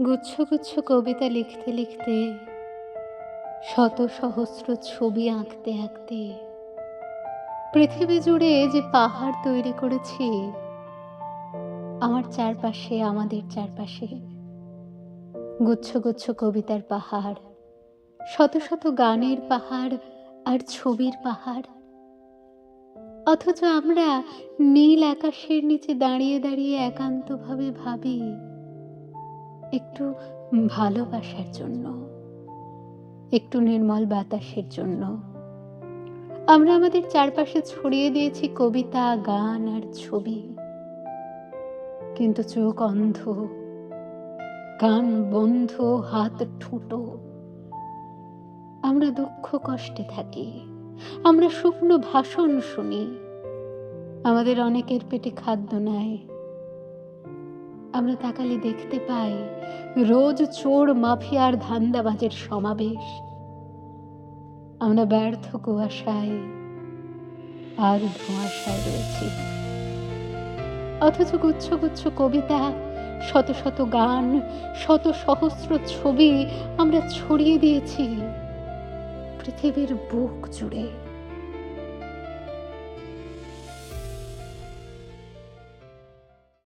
গুচ্ছ গুচ্ছ কবিতা লিখতে লিখতে, শত সহস্র ছবি আঁকতে আঁকতে পৃথিবী জুড়ে যে পাহাড় তৈরি করেছি, আমার চারপাশে, আমাদের চারপাশে গুচ্ছ গুচ্ছ কবিতার পাহাড়, শত শত গানের পাহাড় আর ছবির পাহাড়। অথচ আমরা নীল আকাশের নিচে দাঁড়িয়ে দাঁড়িয়ে একান্তভাবে ভাবি একটু ভালোবাসার জন্য, একটু নির্মল বাতাসের জন্য আমরা আমাদের চারপাশে ছড়িয়ে দিয়েছি কবিতা, গান আর ছবি। কিন্তু চোখ অন্ধ, কান বন্ধ, হাত ঠুঁটো। আমরা দুঃখ কষ্টে থাকি, আমরা শুকনো ভাষণ শুনি, আমাদের অনেকের পেটে খাদ্য নাই। আমরা তাকালে দেখতে পাই রোজ চোর, মাফিয়ার, ধান্দাবাজের সমাবেশ। আমরা ব্যর্থ কুয়াশায় আর ধোঁয়াশায় রয়েছি। অথচ গুচ্ছ গুচ্ছ কবিতা, শত শত গান, শত সহস্র ছবি আমরা ছড়িয়ে দিয়েছি পৃথিবীর বুক জুড়ে।